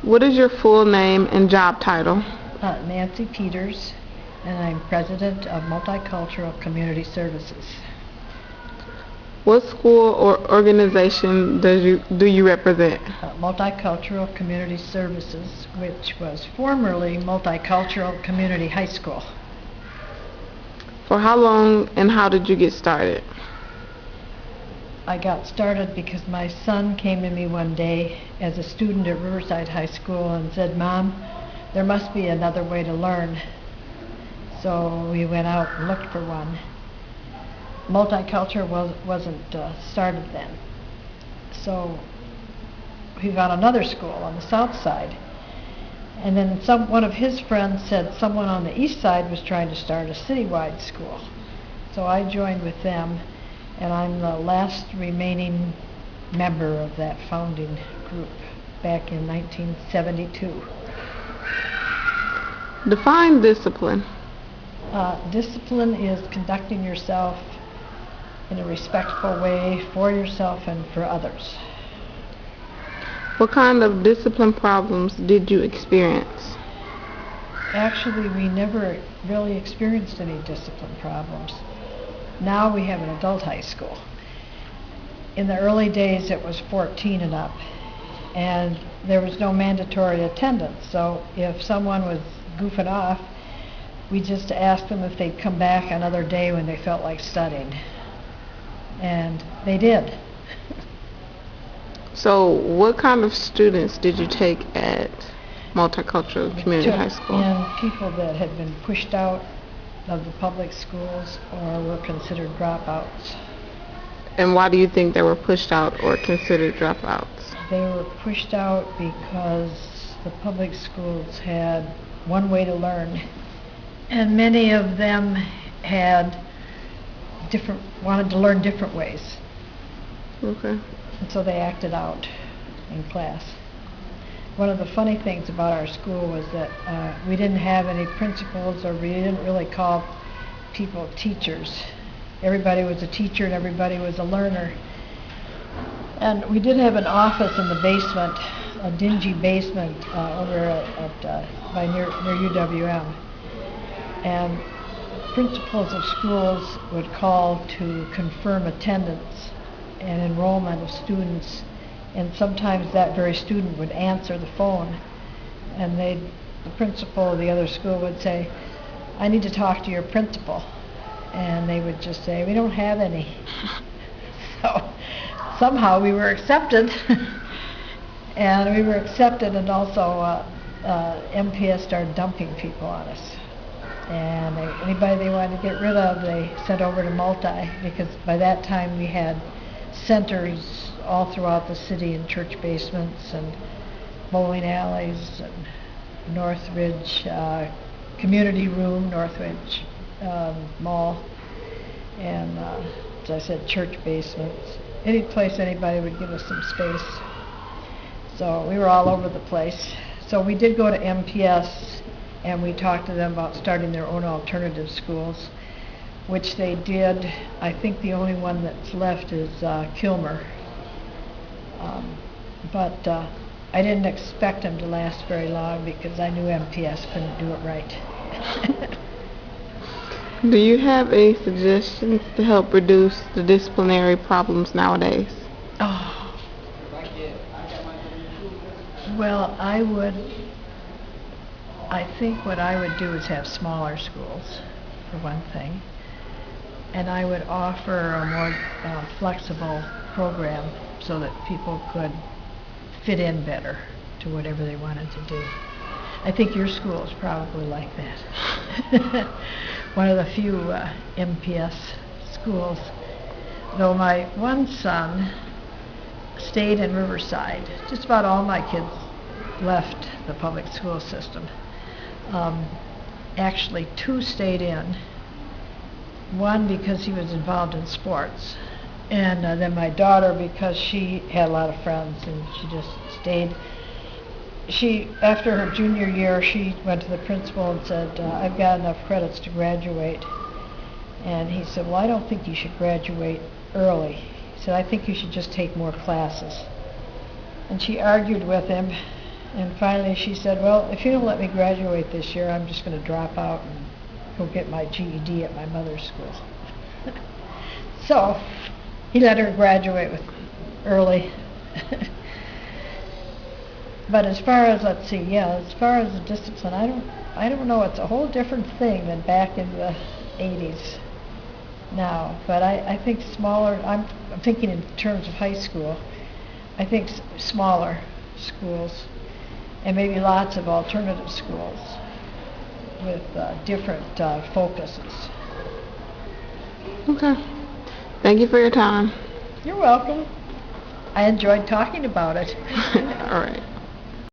What is your full name and job title? Nancy Peters, and I'm president of Multicultural Community Services. What school or organization do you represent? Multicultural Community Services, which was formerly Multicultural Community High School. For how long and how did you get started? I got started because my son came to me one day as a student at Riverside High School and said, "Mom, there must be another way to learn." So we went out and looked for one. Multicultural wasn't started then. So we found another school on the south side. And then one of his friends said someone on the east side was trying to start a citywide school. So I joined with them, and I'm the last remaining member of that founding group back in 1972. Define discipline. Discipline is conducting yourself in a respectful way for yourself and for others. What kind of discipline problems did you experience? Actually, we never really experienced any discipline problems. Now we have an adult high school. In the early days, it was 14 and up, and there was no mandatory attendance. So if someone was goofing off, we just asked them if they'd come back another day when they felt like studying. And they did. So what kind of students did you take at Multicultural Community High School? And people that had been pushed out of the public schools or were considered dropouts. And why do you think they were pushed out or considered dropouts? They were pushed out because the public schools had one way to learn, and many of them wanted to learn different ways. Okay. And so they acted out in class. One of the funny things about our school was that we didn't have any principals, or we didn't really call people teachers. Everybody was a teacher and everybody was a learner. And we did have an office in the basement, a dingy basement over near UWM. And principals of schools would call to confirm attendance and enrollment of students, and sometimes that very student would answer the phone, and the principal of the other school would say, "I need to talk to your principal," and they would just say, "We don't have any." So somehow we were accepted. And also MPS started dumping people on us. And anybody they wanted to get rid of, they sent over to Multi, because by that time we had centers all throughout the city in church basements and bowling alleys and Northridge Community Room, Northridge Mall, and as I said, church basements. Any place anybody would give us some space. So we were all over the place. So we did go to MPS, and we talked to them about starting their own alternative schools, which they did. I think the only one that's left is Kilmer. But I didn't expect them to last very long because I knew MPS couldn't do it right. Do you have any suggestions to help reduce the disciplinary problems nowadays? Oh. Well, I think what I would do is have smaller schools, for one thing, and I would offer a more flexible program so that people could fit in better to whatever they wanted to do. I think your school is probably like that. One of the few MPS schools. Though my one son stayed in Riverside. Just about all my kids left the public school system. Actually, 2 stayed in. One because he was involved in sports, and then my daughter because she had a lot of friends and she just stayed. After her junior year, she went to the principal and said, "I've got enough credits to graduate." And he said, "Well, I don't think you should graduate early." He said, "I think you should just take more classes." And she argued with him, And finally she said, well, if you don't let me graduate this year, I'm just going to drop out and go get my GED at my mother's school. So he let her graduate early. But as far as, let's see, yeah, as far as the discipline, I don't know. It's a whole different thing than back in the 80s now. But I think smaller, I'm thinking in terms of high school, I think smaller schools and maybe lots of alternative schools with different focuses. Okay. Thank you for your time. You're welcome. I enjoyed talking about it. All right.